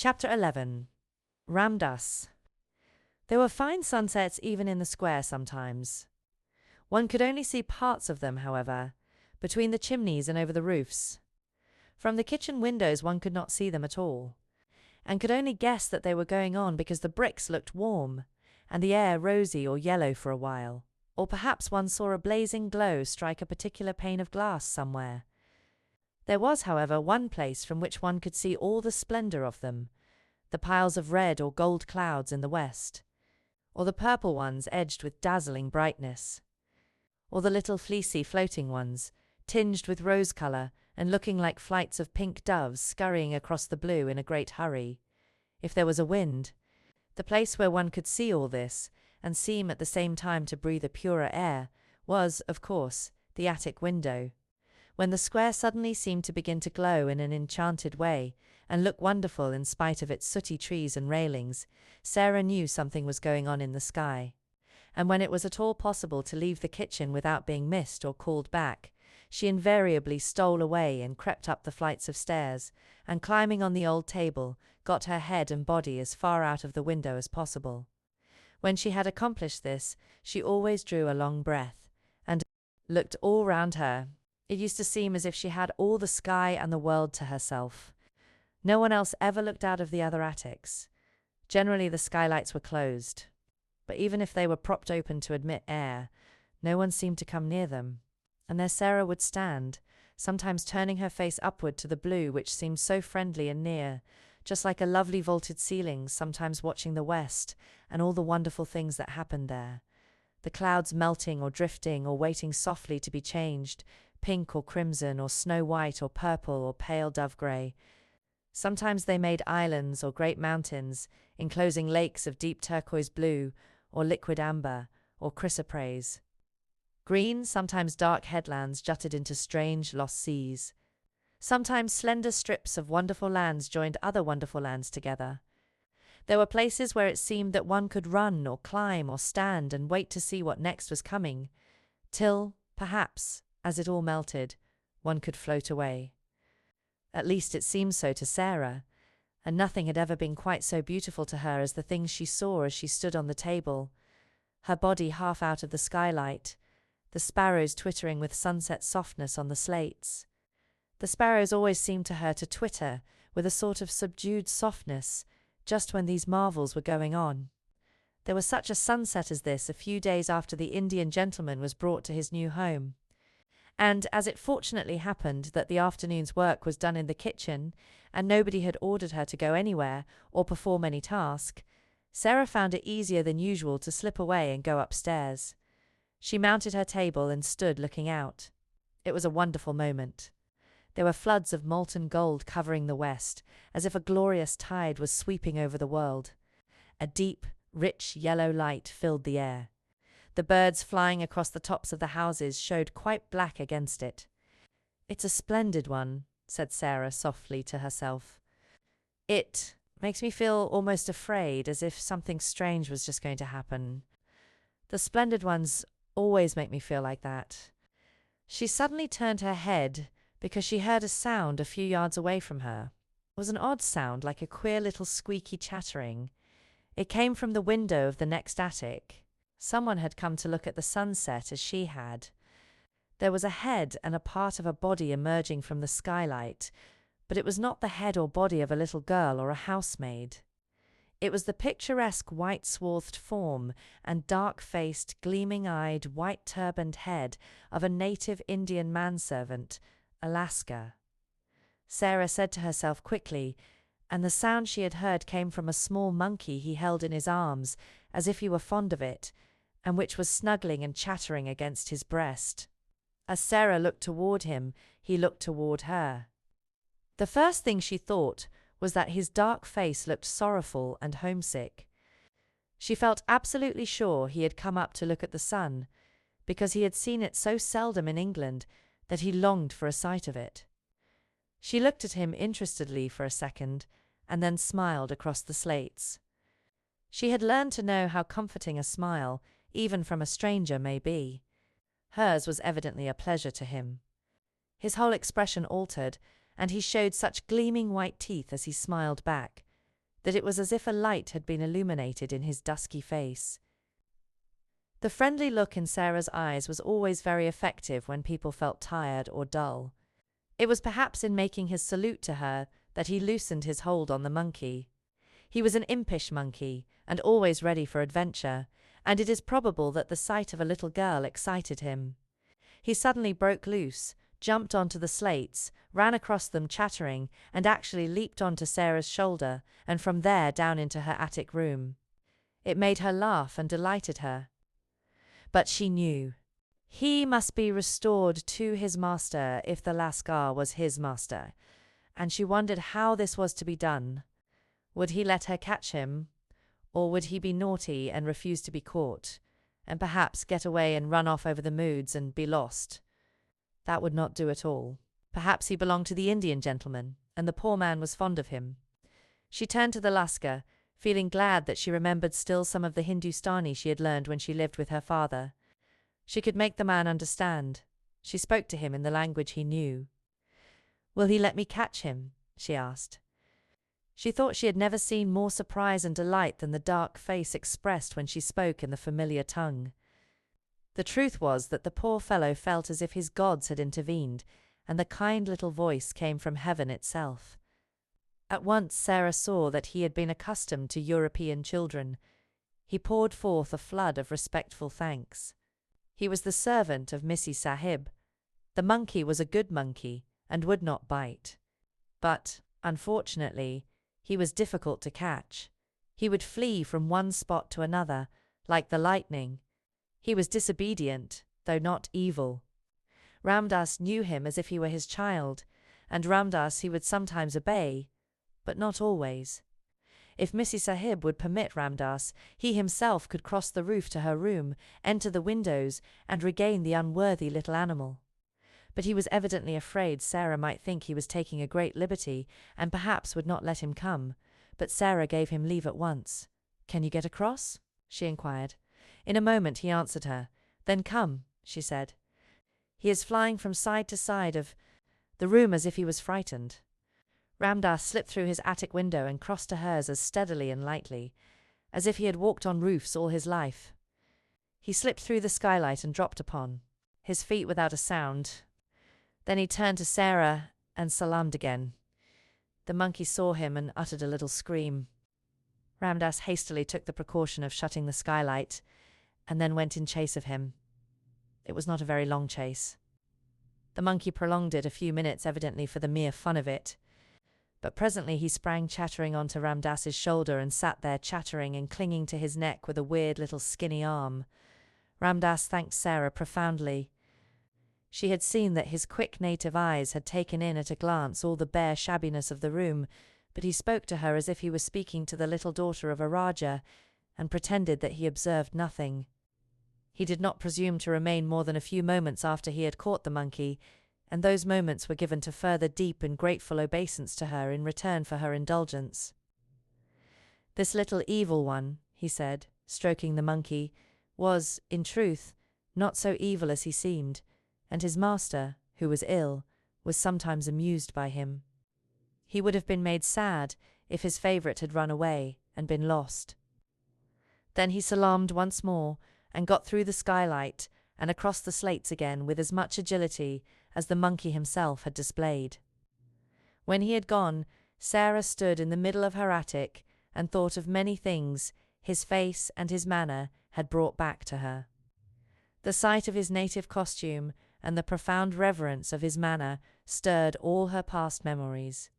Chapter 11. Ramdas. There were fine sunsets even in the square sometimes. One could only see parts of them, however, between the chimneys and over the roofs. From the kitchen windows one could not see them at all, and could only guess that they were going on because the bricks looked warm, and the air rosy or yellow for a while, or perhaps one saw a blazing glow strike a particular pane of glass somewhere. There was, however, one place from which one could see all the splendor of them, the piles of red or gold clouds in the west, or the purple ones edged with dazzling brightness, or the little fleecy floating ones, tinged with rose color and looking like flights of pink doves scurrying across the blue in a great hurry. If there was a wind, the place where one could see all this, and seem at the same time to breathe a purer air, was, of course, the attic window. When the square suddenly seemed to begin to glow in an enchanted way, and look wonderful in spite of its sooty trees and railings, Sarah knew something was going on in the sky. And when it was at all possible to leave the kitchen without being missed or called back, she invariably stole away and crept up the flights of stairs, and climbing on the old table, got her head and body as far out of the window as possible. When she had accomplished this, she always drew a long breath, and looked all round her. It used to seem as if she had all the sky and the world to herself. No one else ever looked out of the other attics. Generally the skylights were closed, but even if they were propped open to admit air, no one seemed to come near them, and there Sarah would stand, sometimes turning her face upward to the blue which seemed so friendly and near, just like a lovely vaulted ceiling, sometimes watching the west and all the wonderful things that happened there, the clouds melting or drifting or waiting softly to be changed, pink or crimson or snow white or purple or pale dove grey. Sometimes they made islands or great mountains, enclosing lakes of deep turquoise blue, or liquid amber, or chrysoprase. Green, sometimes dark headlands jutted into strange, lost seas. Sometimes slender strips of wonderful lands joined other wonderful lands together. There were places where it seemed that one could run or climb or stand and wait to see what next was coming, till, perhaps, as it all melted, one could float away. At least it seemed so to Sarah, and nothing had ever been quite so beautiful to her as the things she saw as she stood on the table, her body half out of the skylight, the sparrows twittering with sunset softness on the slates. The sparrows always seemed to her to twitter with a sort of subdued softness, just when these marvels were going on. There was such a sunset as this a few days after the Indian gentleman was brought to his new home. And as it fortunately happened that the afternoon's work was done in the kitchen, and nobody had ordered her to go anywhere or perform any task, Sarah found it easier than usual to slip away and go upstairs. She mounted her table and stood looking out. It was a wonderful moment. There were floods of molten gold covering the west, as if a glorious tide was sweeping over the world. A deep, rich yellow light filled the air. The birds flying across the tops of the houses showed quite black against it. "It's a splendid one," said Sarah softly to herself. "It makes me feel almost afraid, as if something strange was just going to happen. The splendid ones always make me feel like that." She suddenly turned her head because she heard a sound a few yards away from her. It was an odd sound, like a queer little squeaky chattering. It came from the window of the next attic. Someone had come to look at the sunset as she had. There was a head and a part of a body emerging from the skylight, but it was not the head or body of a little girl or a housemaid. It was the picturesque white-swathed form and dark-faced, gleaming-eyed, white-turbaned head of a native Indian manservant, Alaska. Sarah said to herself quickly, and the sound she had heard came from a small monkey he held in his arms, as if he were fond of it, and which was snuggling and chattering against his breast. As Sarah looked toward him, he looked toward her. The first thing she thought was that his dark face looked sorrowful and homesick. She felt absolutely sure he had come up to look at the sun, because he had seen it so seldom in England that he longed for a sight of it. She looked at him interestedly for a second, and then smiled across the slates. She had learned to know how comforting a smile, even from a stranger, may be. Hers was evidently a pleasure to him. His whole expression altered, and he showed such gleaming white teeth as he smiled back, that it was as if a light had been illuminated in his dusky face. The friendly look in Sarah's eyes was always very effective when people felt tired or dull. It was perhaps in making his salute to her that he loosened his hold on the monkey. He was an impish monkey, and always ready for adventure, and it is probable that the sight of a little girl excited him. He suddenly broke loose, jumped onto the slates, ran across them chattering, and actually leaped onto Sarah's shoulder, and from there down into her attic room. It made her laugh and delighted her. But she knew. He must be restored to his master if the Lascar was his master, and she wondered how this was to be done. Would he let her catch him, or would he be naughty and refuse to be caught, and perhaps get away and run off over the moods and be lost? That would not do at all. Perhaps he belonged to the Indian gentleman, and the poor man was fond of him. She turned to the Lascar, feeling glad that she remembered still some of the Hindustani she had learned when she lived with her father. She could make the man understand. She spoke to him in the language he knew. "Will he let me catch him?" she asked. She thought she had never seen more surprise and delight than the dark face expressed when she spoke in the familiar tongue. The truth was that the poor fellow felt as if his gods had intervened, and the kind little voice came from heaven itself. At once Sarah saw that he had been accustomed to European children. He poured forth a flood of respectful thanks. He was the servant of Missy Sahib. The monkey was a good monkey, and would not bite. But, unfortunately, he was difficult to catch. He would flee from one spot to another, like the lightning. He was disobedient, though not evil. Ramdas knew him as if he were his child, and Ramdas he would sometimes obey, but not always. If Missy Sahib would permit Ramdas, he himself could cross the roof to her room, enter the windows, and regain the unworthy little animal. But he was evidently afraid Sarah might think he was taking a great liberty, and perhaps would not let him come. But Sarah gave him leave at once. "Can you get across?" she inquired. In a moment he answered her. "Then come," she said. "He is flying from side to side of the room as if he was frightened." Ramdas slipped through his attic window and crossed to hers as steadily and lightly, as if he had walked on roofs all his life. He slipped through the skylight and dropped upon his feet without a sound. Then he turned to Sarah and salaamed again. The monkey saw him and uttered a little scream. Ramdas hastily took the precaution of shutting the skylight, and then went in chase of him. It was not a very long chase. The monkey prolonged it a few minutes, evidently for the mere fun of it. But presently he sprang chattering onto Ramdas's shoulder and sat there chattering and clinging to his neck with a weird little skinny arm. Ramdas thanked Sarah profoundly. She had seen that his quick native eyes had taken in at a glance all the bare shabbiness of the room, but he spoke to her as if he were speaking to the little daughter of a Rajah, and pretended that he observed nothing. He did not presume to remain more than a few moments after he had caught the monkey, and those moments were given to further deep and grateful obeisance to her in return for her indulgence. "This little evil one," he said, stroking the monkey, was, in truth, not so evil as he seemed, and his master, who was ill, was sometimes amused by him. He would have been made sad if his favourite had run away and been lost. Then he salaamed once more, and got through the skylight and across the slates again with as much agility as the monkey himself had displayed. When he had gone, Sarah stood in the middle of her attic and thought of many things his face and his manner had brought back to her. The sight of his native costume and the profound reverence of his manner stirred all her past memories.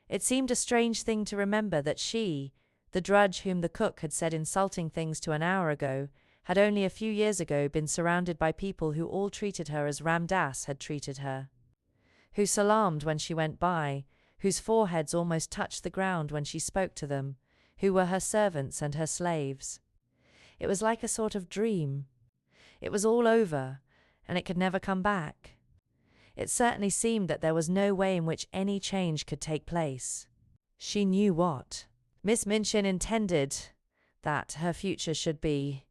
It seemed a strange thing to remember that she, the drudge whom the cook had said insulting things to an hour ago, had only a few years ago been surrounded by people who all treated her as Ramdas had treated her, who salaamed when she went by, whose foreheads almost touched the ground when she spoke to them, who were her servants and her slaves. It was like a sort of dream. It was all over, and it could never come back. It certainly seemed that there was no way in which any change could take place. She knew what Miss Minchin intended that her future should be,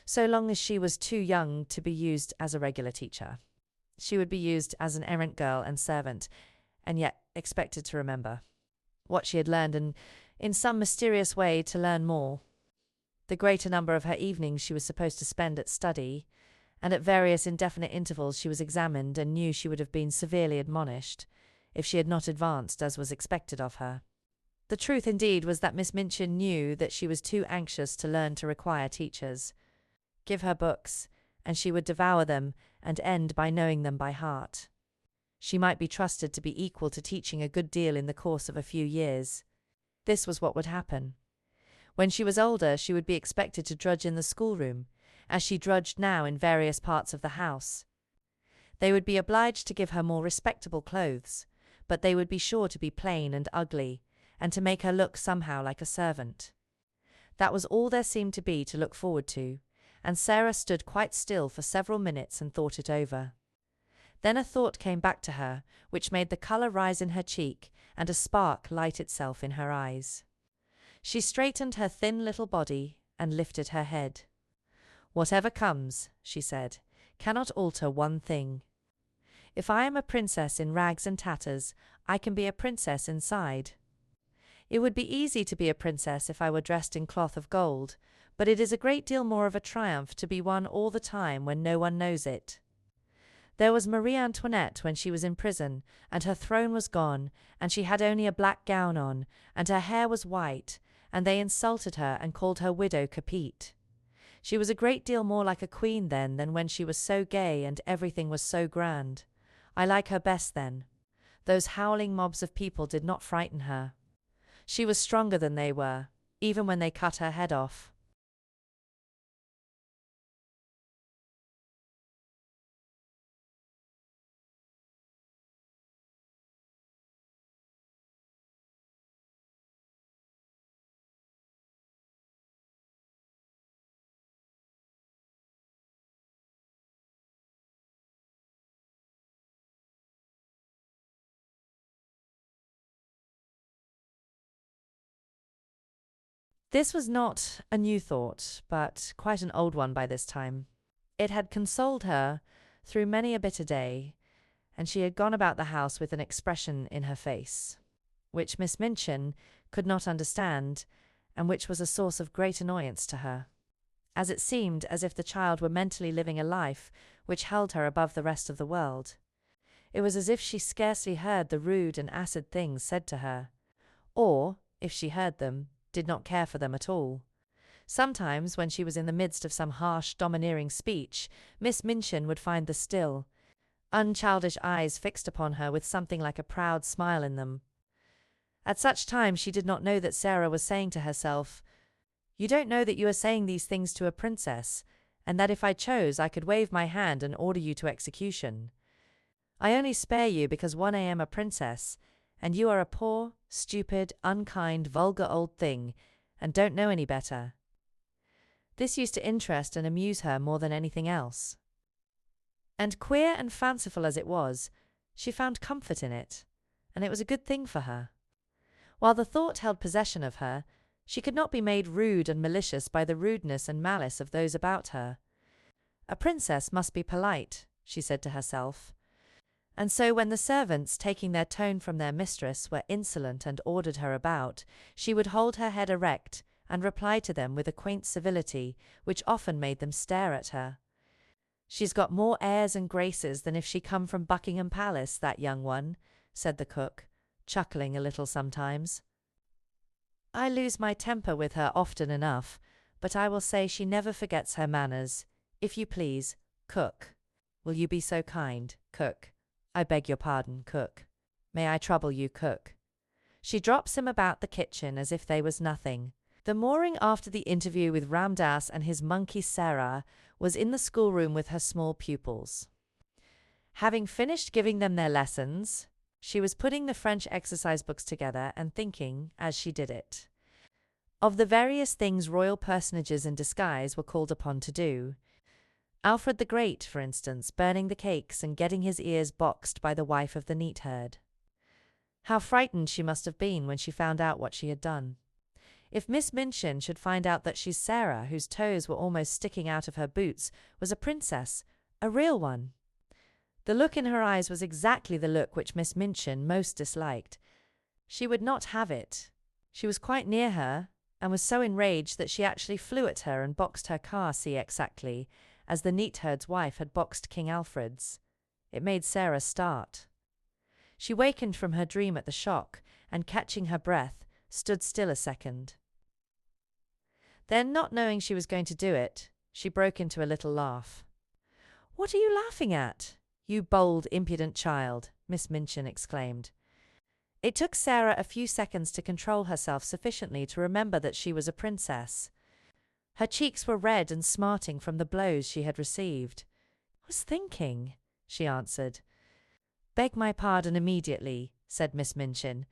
so long as she was too young to be used as a regular teacher. She would be used as an errant girl and servant, and yet expected to remember what she had learned, and in some mysterious way to learn more. The greater number of her evenings she was supposed to spend at study, and at various indefinite intervals she was examined and knew she would have been severely admonished if she had not advanced as was expected of her. The truth indeed was that Miss Minchin knew that she was too anxious to learn to require teachers. Give her books, and she would devour them and end by knowing them by heart. She might be trusted to be equal to teaching a good deal in the course of a few years. This was what would happen. When she was older, she would be expected to drudge in the schoolroom, as she drudged now in various parts of the house. They would be obliged to give her more respectable clothes, but they would be sure to be plain and ugly, and to make her look somehow like a servant. That was all there seemed to be to look forward to, and Sarah stood quite still for several minutes and thought it over. Then a thought came back to her, which made the colour rise in her cheek and a spark light itself in her eyes. She straightened her thin little body and lifted her head. "Whatever comes," she said, "cannot alter one thing. If I am a princess in rags and tatters, I can be a princess inside. It would be easy to be a princess if I were dressed in cloth of gold, but it is a great deal more of a triumph to be one all the time when no one knows it. There was Marie Antoinette when she was in prison, and her throne was gone, and she had only a black gown on, and her hair was white, and they insulted her and called her Widow Capite. She was a great deal more like a queen then than when she was so gay and everything was so grand. I like her best then. Those howling mobs of people did not frighten her. She was stronger than they were, even when they cut her head off." This was not a new thought, but quite an old one by this time. It had consoled her through many a bitter day, and she had gone about the house with an expression in her face, which Miss Minchin could not understand, and which was a source of great annoyance to her, as it seemed as if the child were mentally living a life which held her above the rest of the world. It was as if she scarcely heard the rude and acid things said to her, or, if she heard them, did not care for them at all. Sometimes, when she was in the midst of some harsh, domineering speech, Miss Minchin would find the still, unchildish eyes fixed upon her with something like a proud smile in them. At such times she did not know that Sarah was saying to herself, "You don't know that you are saying these things to a princess, and that if I chose I could wave my hand and order you to execution. I only spare you because I am a princess, and you are a poor, stupid, unkind, vulgar old thing, and don't know any better." This used to interest and amuse her more than anything else. And queer and fanciful as it was, she found comfort in it, and it was a good thing for her. While the thought held possession of her, she could not be made rude and malicious by the rudeness and malice of those about her. A princess must be polite, she said to herself. And so when the servants, taking their tone from their mistress, were insolent and ordered her about, she would hold her head erect and reply to them with a quaint civility which often made them stare at her. "She's got more airs and graces than if she come from Buckingham Palace, that young one," said the cook, chuckling a little sometimes. "I lose my temper with her often enough, but I will say she never forgets her manners. If you please, cook. Will you be so kind, cook? I beg your pardon, cook. May I trouble you, cook?" She drops him about the kitchen as if they was nothing. The morning after the interview with Ramdas and his monkey Sarah was in the schoolroom with her small pupils. Having finished giving them their lessons, she was putting the French exercise books together and thinking, as she did it, of the various things royal personages in disguise were called upon to do. Alfred the Great, for instance, burning the cakes and getting his ears boxed by the wife of the neatherd. How frightened she must have been when she found out what she had done. If Miss Minchin should find out that she's Sarah, whose toes were almost sticking out of her boots, was a princess, a real one. The look in her eyes was exactly the look which Miss Minchin most disliked. She would not have it. She was quite near her, and was so enraged that she actually flew at her and boxed her car exactly as the neatherd's wife had boxed King Alfred's. It made Sarah start. She wakened from her dream at the shock, and catching her breath, stood still a second. Then, not knowing she was going to do it, she broke into a little laugh. "What are you laughing at, you bold, impudent child?" Miss Minchin exclaimed. It took Sarah a few seconds to control herself sufficiently to remember that she was a princess. Her cheeks were red and smarting from the blows she had received. "I was thinking," she answered. "Beg my pardon immediately," said Miss Minchin.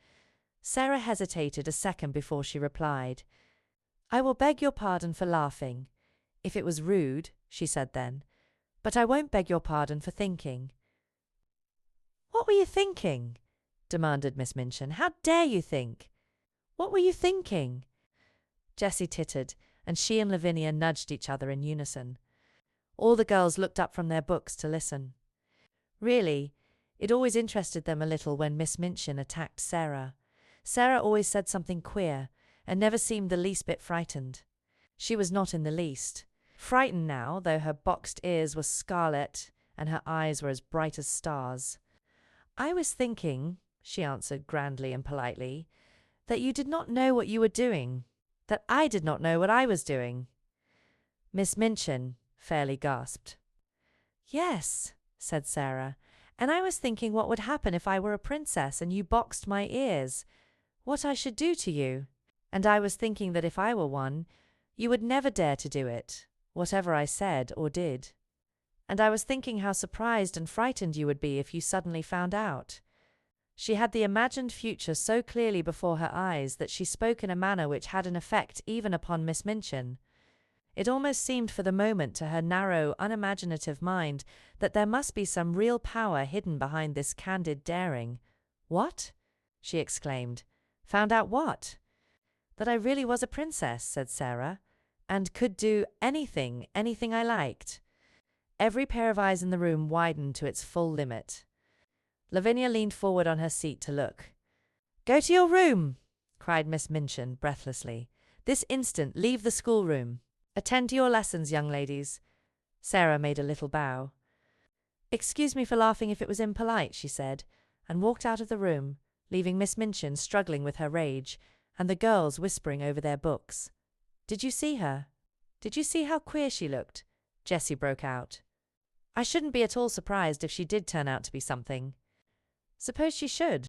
Sarah hesitated a second before she replied. "I will beg your pardon for laughing. If it was rude," she said then. "But I won't beg your pardon for thinking." "What were you thinking?" demanded Miss Minchin. "How dare you think? What were you thinking?" Jessie tittered, and she and Lavinia nudged each other in unison. All the girls looked up from their books to listen. Really, it always interested them a little when Miss Minchin attacked Sarah. Sarah always said something queer, and never seemed the least bit frightened. She was not in the least frightened now, though her boxed ears were scarlet and her eyes were as bright as stars. "I was thinking," she answered grandly and politely, "that you did not know what you were doing, that I did not know what I was doing." Miss Minchin fairly gasped. "Yes," said Sarah, "and I was thinking what would happen if I were a princess and you boxed my ears, what I should do to you. And I was thinking that if I were one, you would never dare to do it, whatever I said or did. And I was thinking how surprised and frightened you would be if you suddenly found out." She had the imagined future so clearly before her eyes that she spoke in a manner which had an effect even upon Miss Minchin. It almost seemed for the moment to her narrow, unimaginative mind that there must be some real power hidden behind this candid daring. "What?" she exclaimed. "Found out what?" "That I really was a princess," said Sarah, "and could do anything I liked." Every pair of eyes in the room widened to its full limit. Lavinia leaned forward on her seat to look. "Go to your room!" cried Miss Minchin breathlessly. "This instant leave the schoolroom. Attend to your lessons, young ladies." Sarah made a little bow. "Excuse me for laughing if it was impolite," she said, and walked out of the room, leaving Miss Minchin struggling with her rage, and the girls whispering over their books. "Did you see her? Did you see how queer she looked?" Jessie broke out. "I shouldn't be at all surprised if she did turn out to be something." "Suppose she should?"